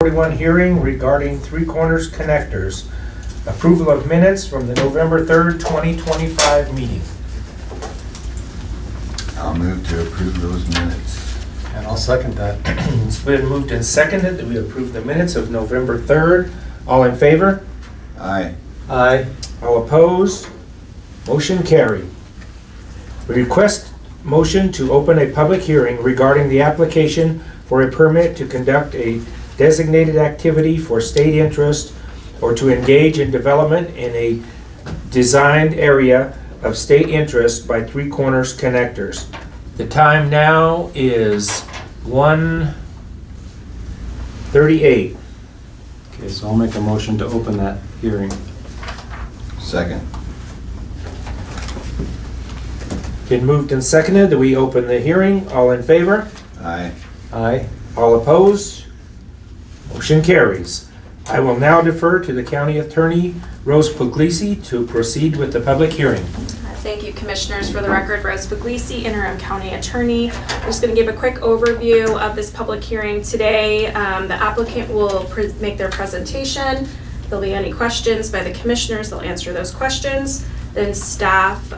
41 hearing regarding Three Corners connectors. Approval of minutes from the November 3rd, 2025 meeting. I'll move to approve those minutes. And I'll second that. It's been moved and seconded that we approve the minutes of November 3rd. All in favor? Aye. Aye. All opposed? Motion carried. We request motion to open a public hearing regarding the application for a permit to conduct a designated activity for state interest or to engage in development in a designed area of state interest by Three Corners connectors. The time now is 1:38. Okay, so I'll make a motion to open that hearing. Second. Been moved and seconded that we open the hearing. All in favor? Aye. Aye. All opposed? Motion carries. I will now defer to the County Attorney, Rose Puglisi, to proceed with the public hearing. Thank you, Commissioners. For the record, Rose Puglisi, Interim County Attorney. I'm just going to give a quick overview of this public hearing today. The applicant will make their presentation. If there'll be any questions by the Commissioners, they'll answer those questions. Then staff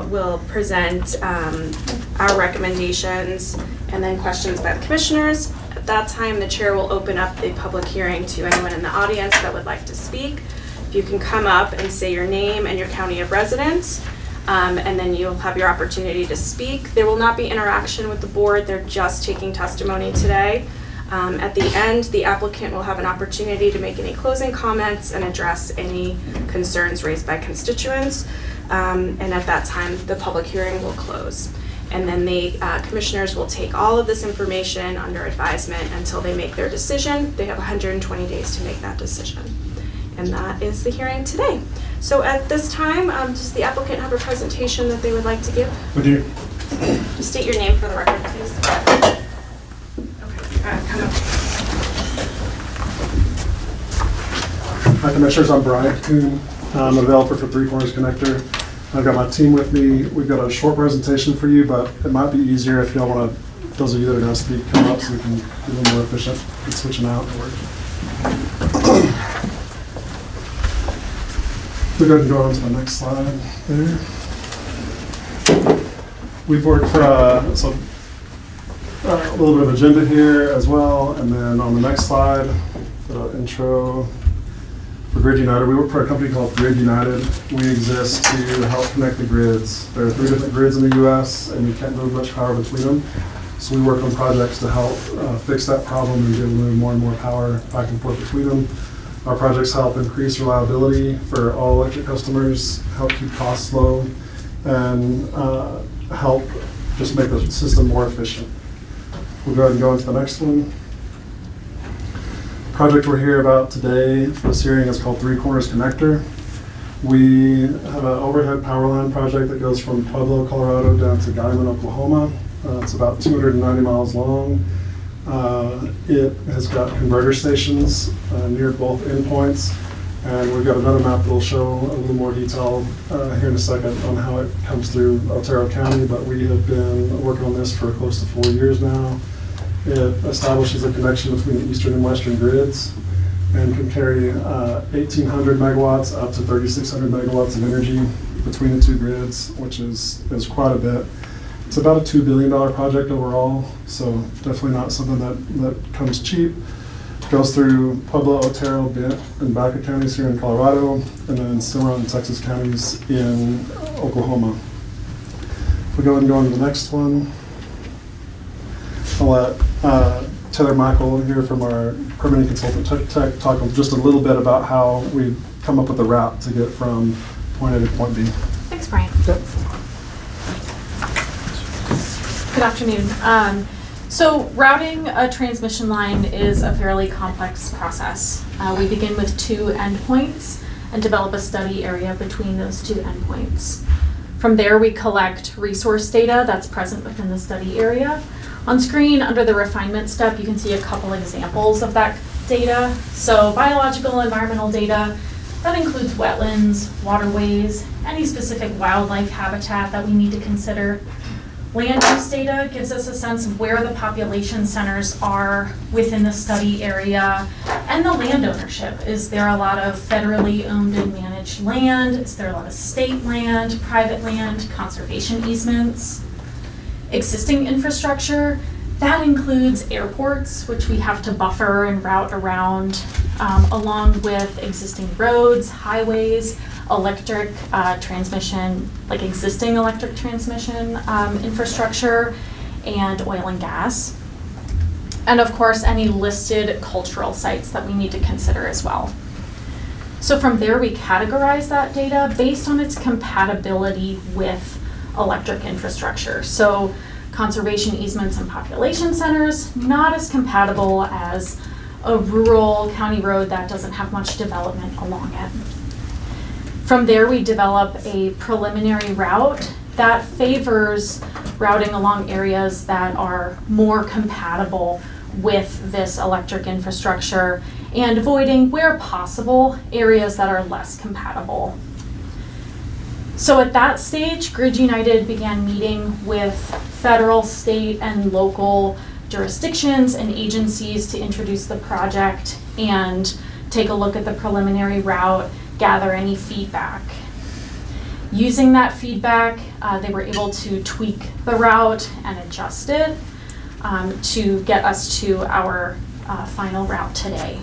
will present our recommendations and then questions by the Commissioners. At that time, the Chair will open up the public hearing to anyone in the audience that would like to speak. If you can come up and say your name and your county of residence, and then you'll have your opportunity to speak. There will not be interaction with the board. They're just taking testimony today. At the end, the applicant will have an opportunity to make any closing comments and address any concerns raised by constituents. And at that time, the public hearing will close. And then the Commissioners will take all of this information under advisement until they make their decision. They have 120 days to make that decision. And that is the hearing today. So at this time, does the applicant have a presentation that they would like to give? We do. Just state your name for the record, please. Okay, come up. Hi, Commissioners. I'm Brian Kuhn. I'm a developer for Three Corners Connector. I've got my team with me. We've got a short presentation for you, but it might be easier if y'all want to, those of you that are going to speak, come up so we can be a little more efficient in switching out. We'll go ahead and go on to the next slide there. We've worked for a little bit of agenda here as well, and then on the next slide, the intro for Grid United. We work for a company called Grid United. We exist to help connect the grids. There are 3 different grids in the U.S., and you can't move much power between them. So we work on projects to help fix that problem and be able to move more and more power back and forth between them. Our projects help increase reliability for all electric customers, help keep costs low, and help just make the system more efficient. We'll go ahead and go into the next one. The project we're here about today for this hearing is called Three Corners Connector. We have an overhead power line project that goes from Pueblo, Colorado down to Guyman, Oklahoma. It's about 290 miles long. It has got converter stations near both endpoints, and we've got another map that will show a little more detail here in a second on how it comes through Otero County, but we have been working on this for close to 4 years now. It establishes a connection between the eastern and western grids and can carry 1,800 megawatts up to 3,600 megawatts of energy between the 2 grids, which is quite a bit. It's about a $2 billion project overall, so definitely not something that comes cheap. It goes through Pueblo, Otero, Bent, and Baca counties here in Colorado, and then Cimarron and Texas counties in Oklahoma. If we go ahead and go on to the next one, I'll let Taylor Michael here from our permitting consultant tech talk just a little bit about how we come up with the route to get from point A to point B. Thanks, Brian. Yep. Good afternoon. So routing a transmission line is a fairly complex process. We begin with 2 endpoints and develop a study area between those 2 endpoints. From there, we collect resource data that's present within the study area. On screen, under the refinement step, you can see a couple examples of that data. So biological environmental data, that includes wetlands, waterways, any specific wildlife habitat that we need to consider. Land use data gives us a sense of where the population centers are within the study area and the land ownership. Is there a lot of federally owned and managed land? Is there a lot of state land, private land, conservation easements? Existing infrastructure, that includes airports, which we have to buffer and route around, along with existing roads, highways, electric transmission, like existing electric transmission infrastructure, and oil and gas. And of course, any listed cultural sites that we need to consider as well. So from there, we categorize that data based on its compatibility with electric infrastructure. So conservation easements and population centers, not as compatible as a rural county road that doesn't have much development along it. From there, we develop a preliminary route that favors routing along areas that are more compatible with this electric infrastructure and avoiding, where possible, areas that are less compatible. So at that stage, Grid United began meeting with federal, state, and local jurisdictions and agencies to introduce the project and take a look at the preliminary route, gather any feedback. Using that feedback, they were able to tweak the route and adjust it to get us to our final route today.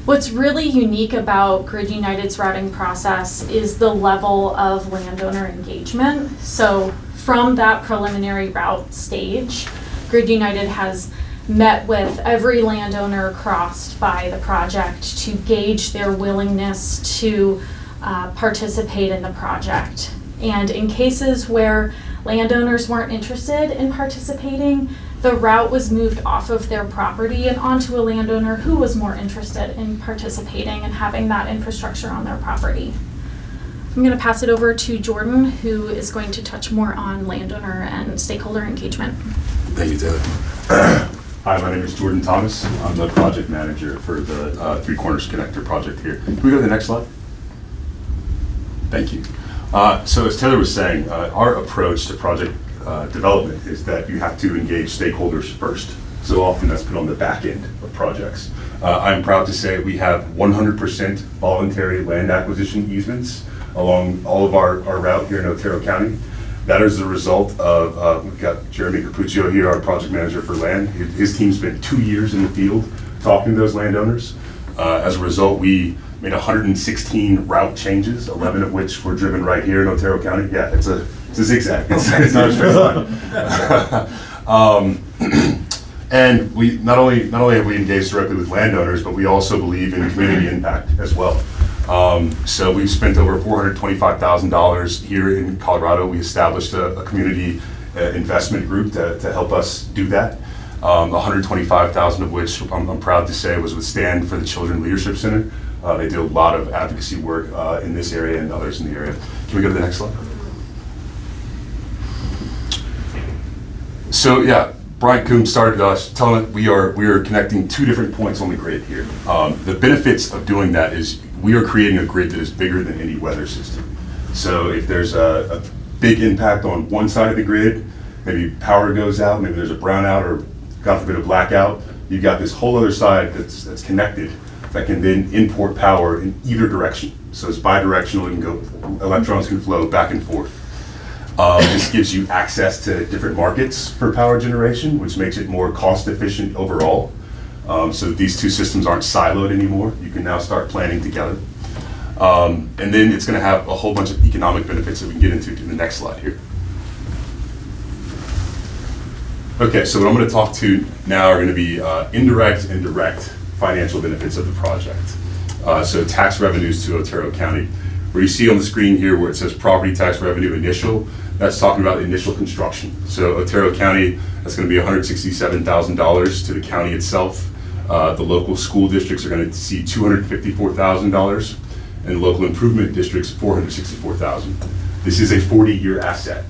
What's really unique about Grid United's routing process is the level of landowner engagement. So from that preliminary route stage, Grid United has met with every landowner crossed by the project to gauge their willingness to participate in the project. And in cases where landowners weren't interested in participating, the route was moved off of their property and onto a landowner who was more interested in participating and having that infrastructure on their property. I'm going to pass it over to Jordan, who is going to touch more on landowner and stakeholder engagement. Thank you, Taylor. Hi, my name is Jordan Thomas. I'm the project manager for the Three Corners Connector project here. Can we go to the next slide? Thank you. So as Taylor was saying, our approach to project development is that you have to engage stakeholders first. So often that's put on the back end of projects. I'm proud to say we have 100% voluntary land acquisition easements along all of our route here in Otero County. That is the result of, we've got Jeremy Capuccio here, our project manager for land. His team spent 2 years in the field talking to those landowners. As a result, we made 116 route changes, 11 of which were driven right here in Otero County. Yeah, it's a zigzag. It's not a straight line. And we not only have we engaged directly with landowners, but we also believe in community impact as well. So we've spent over $425,000 here in Colorado. We established a community investment group to help us do that. 125,000 of which I'm proud to say was with Stand for the Children Leadership Center. They do a lot of advocacy work in this area and others in the area. Can we go to the next slide? So yeah, Brian Coombs started us telling us we are connecting two different points on the grid here. The benefits of doing that is we are creating a grid that is bigger than any weather system. So if there's a big impact on one side of the grid, maybe power goes out, maybe there's a brownout or God forbid a blackout, you've got this whole other side that's connected that can then import power in either direction. So it's bidirectional, it can go, electrons can flow back and forth. This gives you access to different markets for power generation, which makes it more cost efficient overall. So these two systems aren't siloed anymore. You can now start planning together. And then it's gonna have a whole bunch of economic benefits that we can get into in the next slide here. Okay, so what I'm gonna talk to now are gonna be indirect and direct financial benefits of the project. So tax revenues to Otero County. Where you see on the screen here where it says property tax revenue initial, that's talking about initial construction. So Otero County, that's gonna be $167,000 to the county itself. The local school districts are gonna see $254,000 and local improvement districts, $464,000. This is a 40-year asset.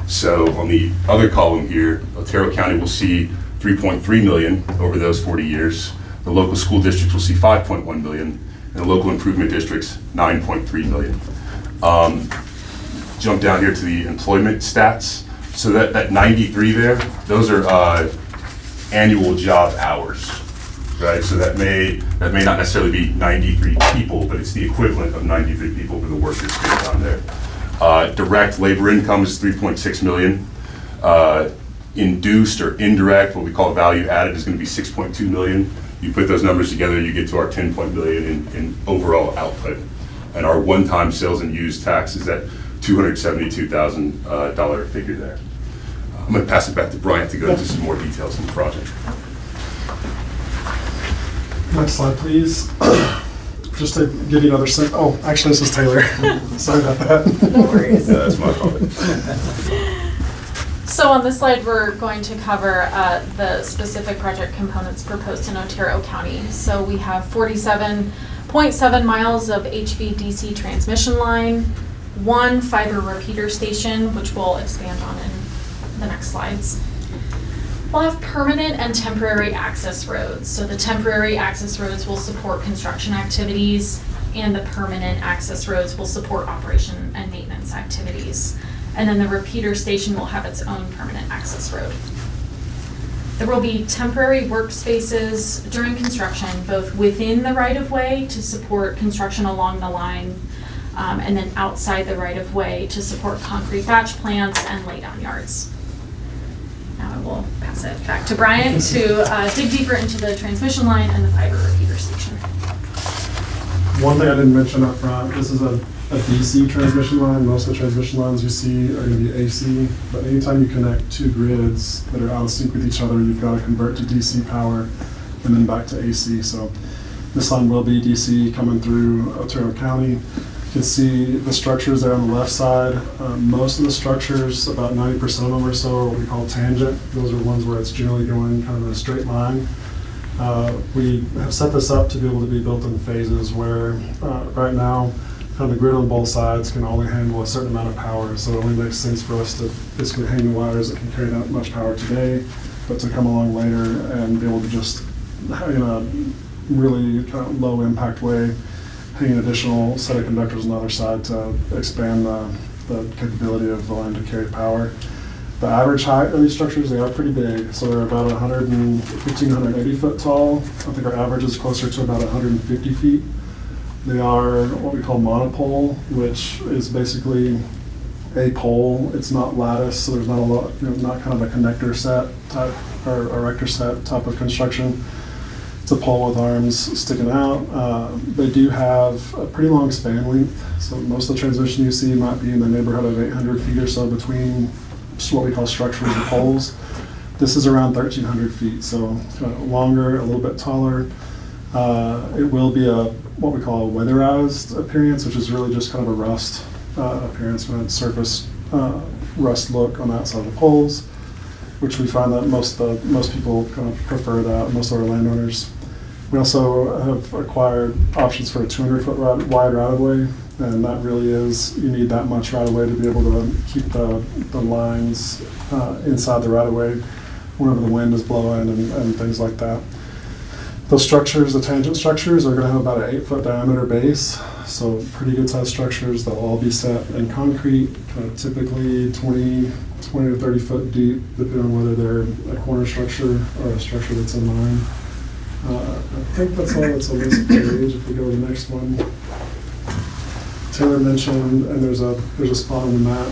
So on the other column here, Otero County will see $3.3 million over those 40 years. The local school districts will see $5.1 million, and the local improvement districts, $9.3 million. Jump down here to the employment stats. So that 93 there, those are annual job hours, right? So that may not necessarily be 93 people, but it's the equivalent of 93 people for the work that's being done there. Direct labor income is 3.6 million. Induced or indirect, what we call value added, is going to be 6.2 million. You put those numbers together, you get to our 10 million in overall output. And our one-time sales and use tax is at $272,000 figure there. I'm going to pass it back to Bryant to go into some more details on the project. Next slide, please. Just to give you another sense. Oh, actually, this is Taylor. Sorry about that. No worries. That's my fault. So on this slide, we're going to cover the specific project components proposed in Otero County. So we have 47.7 miles of HVDC transmission line, 1 fiber repeater station, which we'll expand on in the next slides. We'll have permanent and temporary access roads. So the temporary access roads will support construction activities, and the permanent access roads will support operation and maintenance activities. And then the repeater station will have its own permanent access road. There will be temporary workspaces during construction, both within the right-of-way to support construction along the line, and then outside the right-of-way to support concrete batch plants and laydown yards. Now I will pass it back to Brian to dig deeper into the transmission line and the fiber repeater station. One thing I didn't mention up front, this is a DC transmission line. Most of the transmission lines you see are going to be AC, but anytime you connect two grids that are out of sync with each other, you've got to convert to DC power and then back to AC. So this line will be DC coming through Otero County. You can see the structures there on the left side. Most of the structures, about 90% of them or so, are what we call tangent. Those are ones where it's generally going kind of in a straight line. We have set this up to be able to be built in phases where right now kind of the grid on both sides can only handle a certain amount of power. So it only makes sense for us to basically hang the wires that can carry that much power today, but to come along later and be able to just, in a really kind of low impact way, hang an additional set of conductors on the other side to expand the capability of the line to carry power. The average height of these structures, they are pretty big. So they're about 180 foot tall. I think our average is closer to about 150 feet. They are what we call monopole, which is basically a pole. It's not lattice, so there's not a lot, not kind of a connector set type or erector set type of construction. It's a pole with arms sticking out. They do have a pretty long span length. So most of the transmission you see might be in the neighborhood of 800 feet or so between what we call structures and poles. This is around 1,300 feet, so longer, a little bit taller. It will be what we call a weatherized appearance, which is really just kind of a rust appearance, surface rust look on the outside of the poles, which we find that most people kind of prefer that, most of our landowners. We also have acquired options for a 200-foot wide right-of-way, and that really is, you need that much right-of-way to be able to keep the lines inside the right-of-way whenever the wind is blowing and things like that. Those structures, the tangent structures, are going to have about an 8-foot diameter base, so pretty good sized structures. They'll all be set in concrete, typically 20 to 30 foot deep, depending on whether they're a corner structure or a structure that's in line. I think that's all that's on this page. If we go to the next one, Taylor mentioned, and there's a spot on the map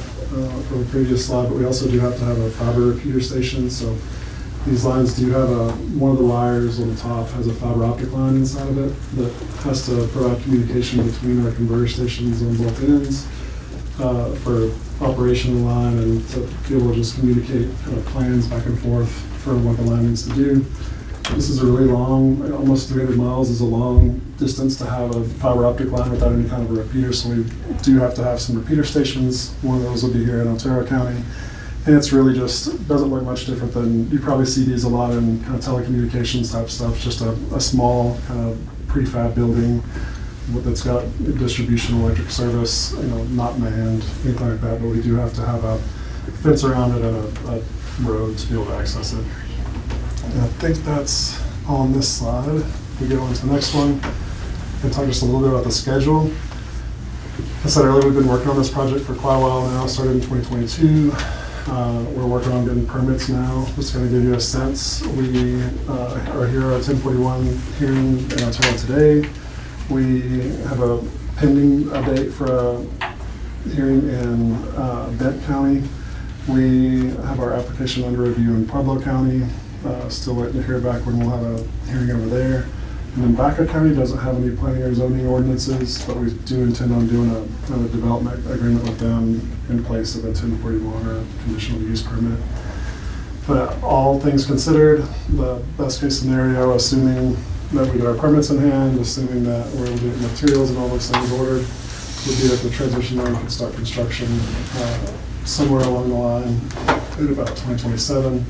from the previous slide, but we also do have to have a fiber repeater station. So these lines do have one of the wires on the top has a fiber optic line inside of it that has to provide communication between our converter stations on both ends for operation of the line and to be able to just communicate kind of plans back and forth for what the line needs to do. This is a really long, almost 300 miles is a long distance to have a fiber optic line without any kind of a repeater, so we do have to have some repeater stations. One of those will be here in Otero County. And it's really just, doesn't look much different than, you probably see these a lot in kind of telecommunications type stuff, just a small kind of prefab building that's got distribution electric service, not manned, anything like that, but we do have to have a fence around it and a road to be able to access it. And I think that's on this slide. We go on to the next one and talk just a little bit about the schedule. I said earlier, we've been working on this project for quite a while now, started in 2022. We're working on getting permits now. Just going to give you a sense. We are here at 1041 hearing in Otero today. We have a pending date for a hearing in Bent County. We have our application under review in Pueblo County. Still waiting to hear back when we'll have a hearing over there. And then Baca County doesn't have any planning or zoning ordinances, but we do intend on doing a development agreement with them in place of a 1041 or a conditional use permit. But all things considered, the best case scenario, assuming that we get our permits in hand, assuming that we're able to get materials and all those things ordered, would be that the transmission line could start construction somewhere along the line at about 2027.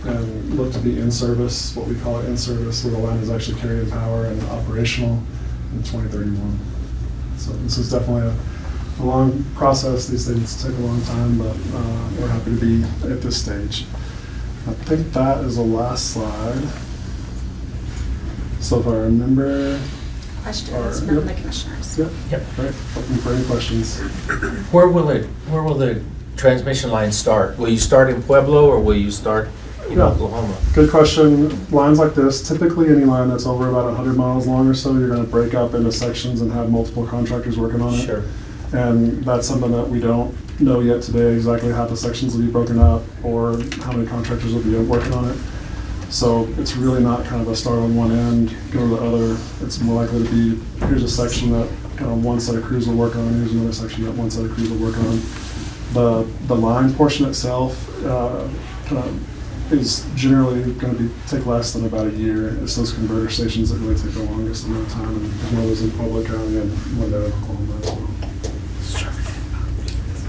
And look to be in service, what we call it in service, where the line is actually carrying power and operational in 2031. So this is definitely a long process. These things take a long time, but we're happy to be at this stage. I think that is the last slide. So if I remember. Questions from the commissioners? Yep. Yep. Right. Looking for any questions. Where will the transmission line start? Will you start in Pueblo or will you start in Oklahoma? Good question. Lines like this, typically any line that's over about 100 miles long or so, you're going to break up into sections and have multiple contractors working on it. Sure. And that's something that we don't know yet today, exactly how the sections will be broken up or how many contractors will be working on it. So it's really not kind of a start on one end, go to the other. It's more likely to be, here's a section that kind of one set of crews will work on, here's another section that one set of crews will work on. The line portion itself kind of is generally going to take less than about a year. It's those converter stations that really take the longest amount of time, and there's one of those in Pueblo County and one down in Oklahoma as well.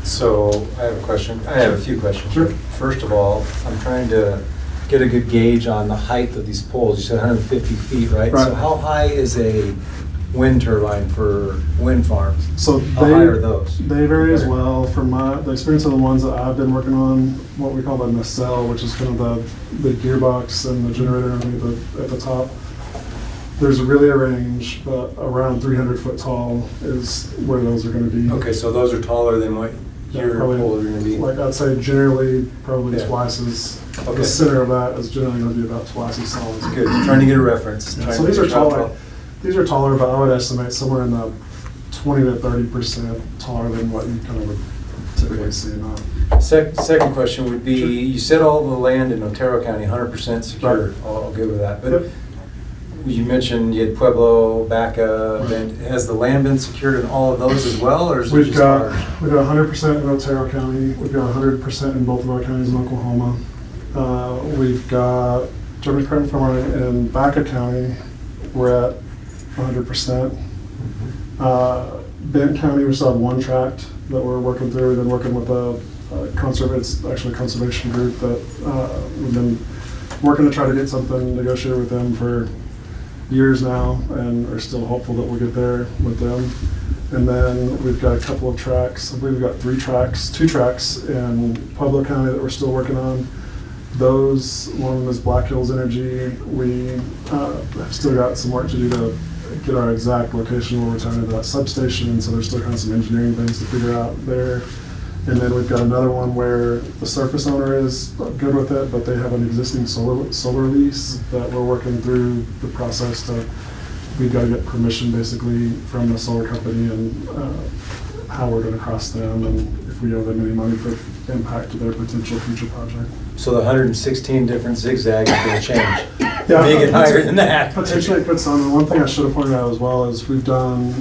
So I have a question. I have a few questions. Sure. First of all, I'm trying to get a good gauge on the height of these poles. You said 150 feet, right? Right. So how high is a wind turbine for wind farms? So How high are those? They vary as well. From the experience of the ones that I've been working on, what we call the nacelle, which is kind of the gearbox and the generator at the top. There's really a range, but around 300 foot tall is where those are going to be. Okay, so those are taller than what Yeah, your probably, poles are going to be? Like I'd say generally probably Yeah. twice as, Okay. the center of that is generally going to be about twice as tall. Good. I'm trying to get a reference. Yeah, Trying so to these are figure out taller. These are taller, but I would estimate somewhere in the 20 to 30% taller than what you kind of would typically see in that. Second question would be, Sure. you said all the land in Otero County 100% secure. Right. I'll go with that. But Yep. you mentioned you had Pueblo, Baca. Then has the land been secured in all of those as well, or is it We've just got ours? 100% in Otero County. We've got 100% in both of our counties in Oklahoma. We've got, Jeremy correct me if I'm wrong, in Baca County, we're at 100%. Bent County, we still have one tract that we're working through. We've been working with it's actually a conservation group that we've been working to try to get something negotiated with them for years now, and are still hopeful that we'll get there with them. And then we've got a couple of tracks. I believe we've got two tracks in Pueblo County that we're still working on. Those, one of them is Black Hills Energy. We have still got some work to do to get our exact location where we're tying into that substation, and so there's still kind of some engineering things to figure out there. And then we've got another one where the surface owner is good with it, but they have an existing solar lease that we're working through the process to, we've got to get permission basically from the solar company and how we're going to cross them and if we owe them any money for impact to their potential future project. So the 116 different zigzags is going to change. Yeah, May get higher than that. Potentially it could some. And one thing I should have pointed out as well is we've done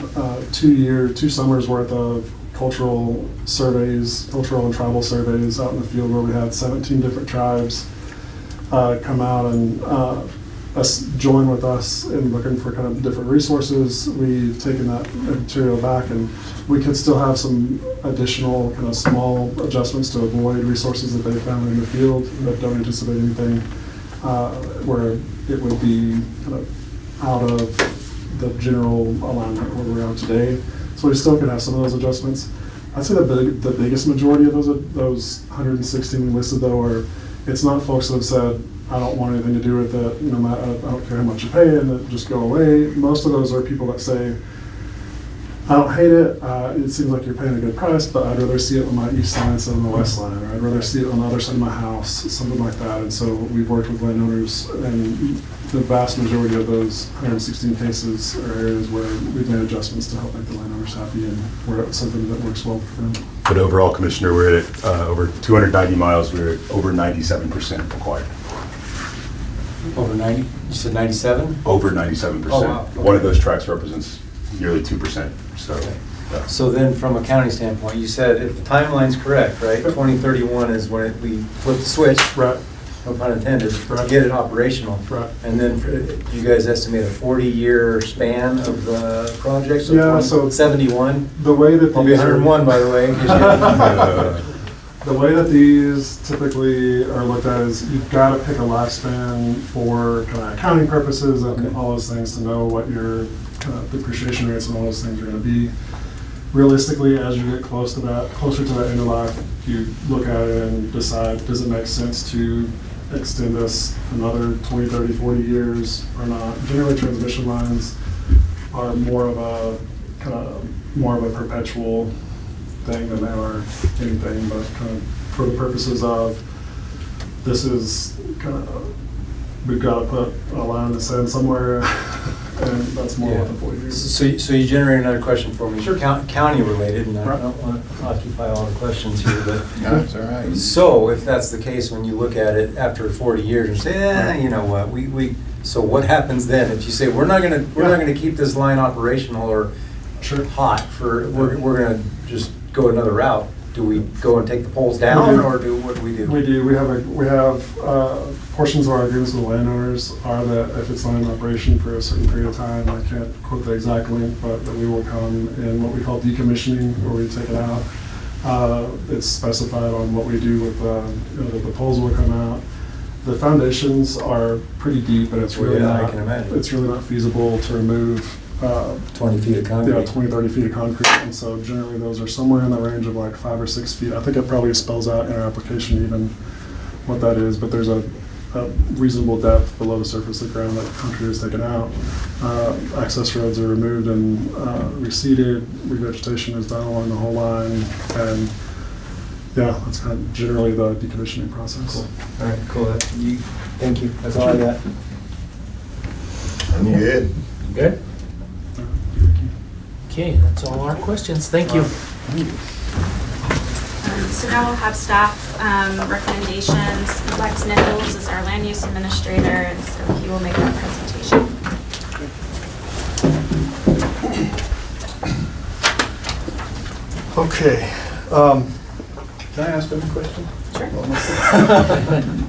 2 summers worth of cultural and tribal surveys out in the field where we had 17 different tribes come out and join with us in looking for kind of different resources. We've taken that material back, and we could still have some additional kind of small adjustments to avoid resources that they found in the field that don't anticipate anything where it would be kind of out of the general alignment where we're at today. So we still could have some of those adjustments. I'd say the biggest majority of those 116 we listed though are, it's not folks that have said, I don't want anything to do with it, no matter, I don't care how much you pay and it just go away. Most of those are people that say, I don't hate it. It seems like you're paying a good price, but I'd rather see it on my east line instead of on the west line, or I'd rather see it on the other side of my house, something like that. And so we've worked with landowners, and the vast majority of those 116 cases are areas where we've made adjustments to help make the landowners happy, and where it's something that works well for them. But overall, Commissioner, we're at over 290 miles, we're at over 97% required. Over 90, you said 97? Over 97%. Oh, wow. One of those tracks represents nearly 2%, so. yeah. So then, from a county standpoint, you said if the timeline's correct, right? 2031 is when we flip the switch, Right, no pun intended, to Right. get it operational. right. And then you guys estimate a 40-year span of the project? Yeah, so- 71? The way that I'll be these are- 101, by the way. 'cause The way that these typically are looked at is you've got to pick a lifespan for kind of accounting purposes and Okay. all those things to know what your kind of depreciation rates and all those things are going to be. Realistically, as you get closer to that end of life, you look at it and decide, does it make sense to extend this another 20, 30, 40 years or not? Generally, transmission lines are more of a perpetual thing than they are anything, but kind of for the purposes of, this is kind of, we've got to put a line in the sand somewhere, and that's more what the 40 years. So you generate another question for me. Sure. County related, and I Right. don't want to occupy all the questions here, but That's all right. so if that's the case, when you look at it after 40 years and say, you know what, so what happens then? If you say, we're not gonna keep this line operational or Sure. hot we're gonna just go another route, do we go and take the poles down, or what do we do? We do. We have portions of our agreements with the landowners are that if it's not in operation for a certain period of time, I can't quote the exact length, but that we will come in what we call decommissioning, where we take it out. It's specified on what we do with that the poles will come out. The foundations are pretty deep, and it's really Yeah, I not. can imagine. It's really not feasible to remove. 20 feet of concrete? 20, 30 feet of concrete, and so generally those are somewhere in the range of like 5 or 6 feet. I think it probably spells out in our application even what that is, but there's a reasonable depth below the surface of the ground that concrete is taken out. Access roads are removed and reseeded, revegetation is done along the whole line, and yeah, that's kind of generally the decommissioning process. Cool. All right, cool. Thank you. That's all I got. I'm good. Good? Okay, that's all our questions. Thank you. So now we'll have staff recommendations. Lex Nichols is our land use administrator, and so he will make that presentation. Okay. Can I ask them a question? Sure.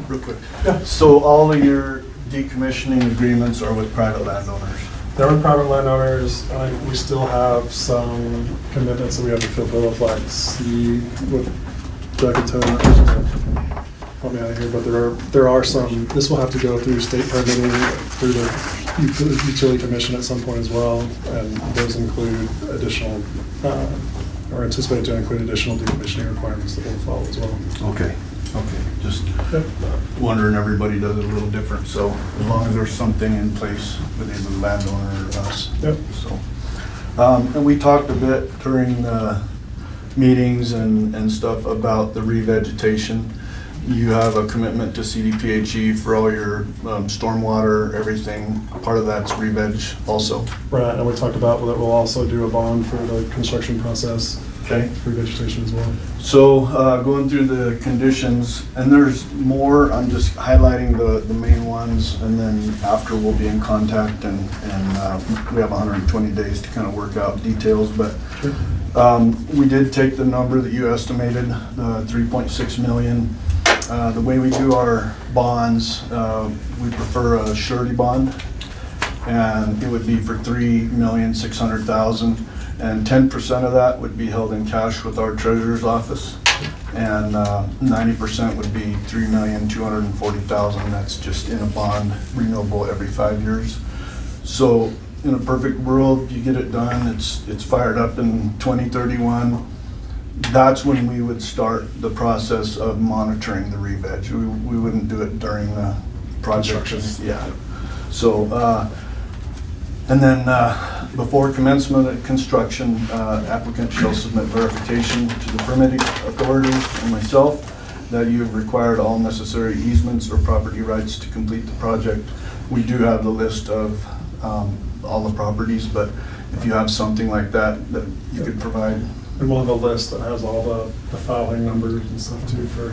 Real quick. So all of your decommissioning agreements are with private landowners? There are private landowners, we still have some commitments that we have to fulfill with like C with Decatone. Help me out here, but there are some, this will have to go through state permitting, through the utility commission at some point as well, and those include additional, or anticipated to include additional decommissioning requirements that will follow as well. Okay, just wondering, everybody does it a little different, so as long as there's something in place with either the landowner or us. Yep. So, and we talked a bit during the meetings and stuff about the revegetation. You have a commitment to CDPHE for all your stormwater, everything. Part of that's re-veg also. Right, and we talked about that we'll also do a bond for the construction process. Okay. For vegetation as well. So going through the conditions, and there's more, I'm just highlighting the main ones, and then after we'll be in contact, and we have 120 days to kind of work out details, but we did take the number that you estimated, the 3.6 million. The way we do our bonds, we prefer a surety bond, and it would be for $3,600,000. And 10% of that would be held in cash with our treasurer's office, and 90% would be $3,240,000. That's just in a bond, renewable every 5 years. So in a perfect world, you get it done, it's fired up in 2031. That's when we would start the process of monitoring the re-veg. We wouldn't do it during the project. Construction. Yeah. So And then before commencement of construction, applicant shall submit verification to the permitting authority and myself that you have required all necessary easements or property rights to complete the project. We do have the list of all the properties, but if you have something like that you could provide. And we'll have a list that has all the filing numbers and stuff too for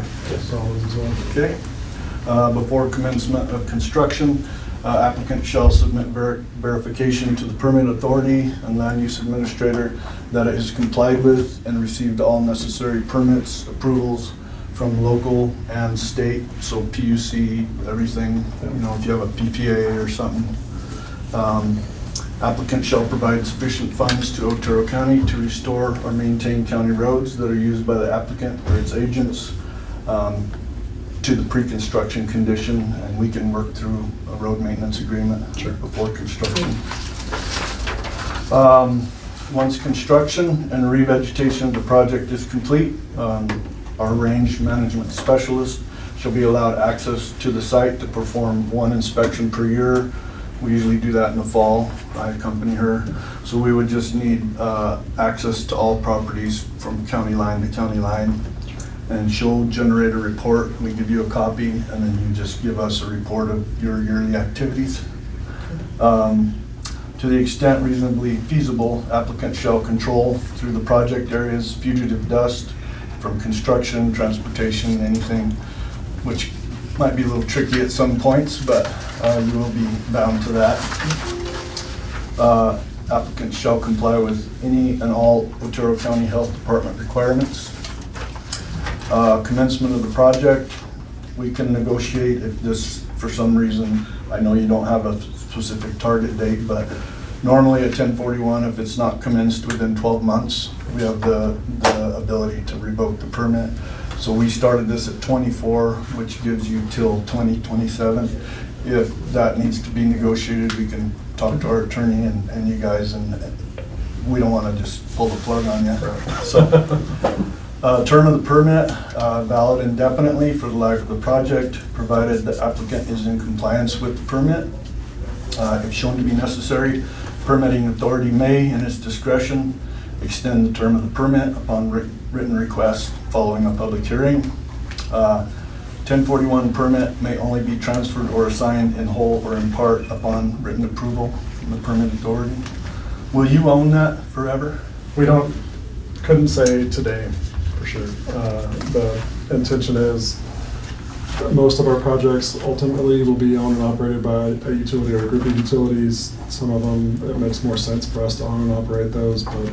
all those as well. Okay. Before commencement of construction, applicant shall submit verification to the permit authority and land use administrator that it has complied with and received all necessary permits, approvals from local and state, so PUC, everything, you know, if you have a PPA or something. Applicant shall provide sufficient funds to Otero County to restore or maintain county roads that are used by the applicant or its agents to the pre-construction condition, and we can work through a road maintenance agreement before construction. Once construction and revegetation of the project is complete, our range management specialist shall be allowed access to the site to perform one inspection per year. We usually do that in the fall. I accompany her. So we would just need access to all properties from county line to county line. And she'll generate a report. We give you a copy, and then you just give us a report of your yearly activities. To the extent reasonably feasible, applicant shall control through the project areas fugitive dust from construction, transportation, anything, which might be a little tricky at some points, but you will be bound to that. Applicant shall comply with any and all Otero County Health Department requirements. Commencement of the project, we can negotiate if this, for some reason, I know you don't have a specific target date, but normally a 1041, if it's not commenced within 12 months, we have the ability to revoke the permit. So we started this at 24, which gives you till 2027. If that needs to be negotiated, we can talk to our attorney and you guys, and we don't want to just pull the plug on you. So, term of the permit, valid indefinitely for the life of the project, provided the applicant is in compliance with the permit. If shown to be necessary, permitting authority may, in its discretion, extend the term of the permit upon written request following a public hearing. 1041 permit may only be transferred or assigned in whole or in part upon written approval from the permit authority. Will you own that forever? We couldn't say today for sure. The intention is that most of our projects ultimately will be owned and operated by a utility or a group of utilities. Some of them, it makes more sense for us to own and operate those, but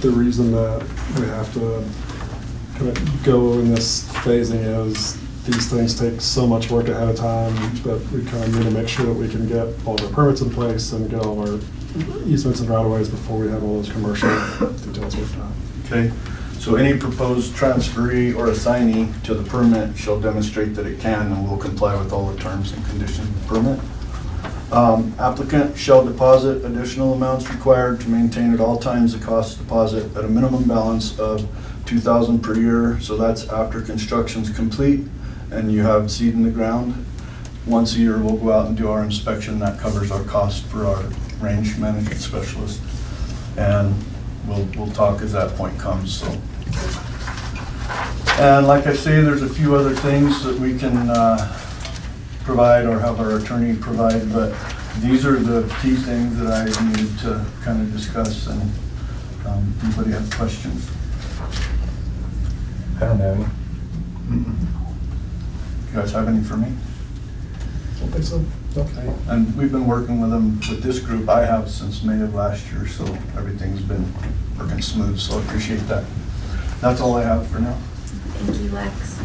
the reason that we have to kind of go in this phasing is these things take so much work ahead of time that we kind of need to make sure that we can get all of our permits in place and get all of our easements and right-of-ways before we have all those commercial details worked out. Okay, so any proposed transferee or assignee to the permit shall demonstrate that it can and will comply with all the terms and conditions of the permit. Applicant shall deposit additional amounts required to maintain at all times the cost deposit at a minimum balance of $2,000 per year. So that's after construction's complete and you have seed in the ground. Once a year, we'll go out and do our inspection. That covers our cost for our range management specialist. And we'll talk as that point comes. So, and like I say, there's a few other things that we can provide or have our attorney provide, but these are the key things that I needed to kind of discuss. And anybody have questions? I don't have any. You guys have any for me? I don't think so. Okay. And we've been working with them, with this group, I have since May of last year, so everything's been working smooth, so I appreciate that. That's all I have for now. Thank you, Lex.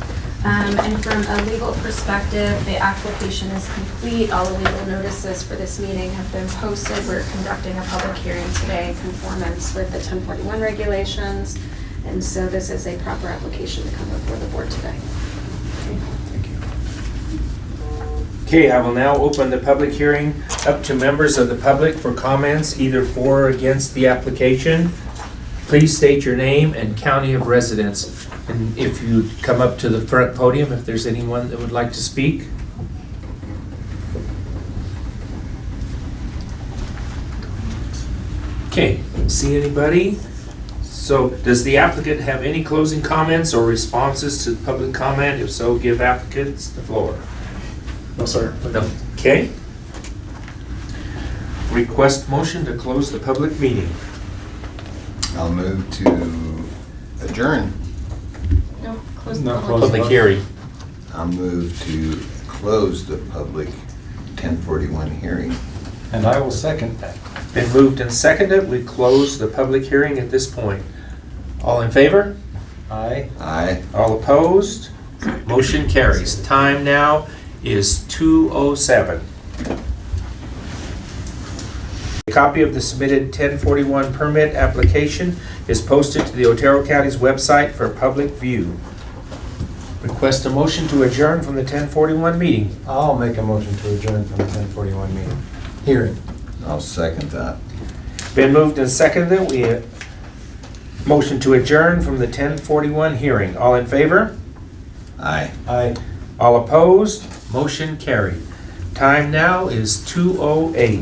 And from a legal perspective, the application is complete. All the legal notices for this meeting have been posted. We're conducting a public hearing today in conformance with the 1041 regulations. And so this is a proper application to come before the board today. Thank you. Okay, I will now open the public hearing up to members of the public for comments, either for or against the application. Please state your name and county of residence. And if you come up to the front podium, if there's anyone that would like to speak. Okay, see anybody? So does the applicant have any closing comments or responses to public comment? If so, give applicants the floor. No, sir. No. Okay. Request motion to close the public meeting. I'll move to adjourn. No, close the No, public. close. Public hearing. I'll move to close the public 1041 hearing. And I will second that. Been moved and seconded. We close the public hearing at this point. All in favor? Aye. Aye. All opposed? Motion carries. Time now is 2:07. A copy of the submitted 1041 permit application is posted to the Otero County's website for public view. Request a motion to adjourn from the 1041 meeting. I'll make a motion to adjourn from the 1041 meeting. Hearing. I'll second that. Been moved and seconded. We motion to adjourn from the 1041 hearing. All in favor? Aye. Aye. All opposed? Motion carried. Time now is 2:08.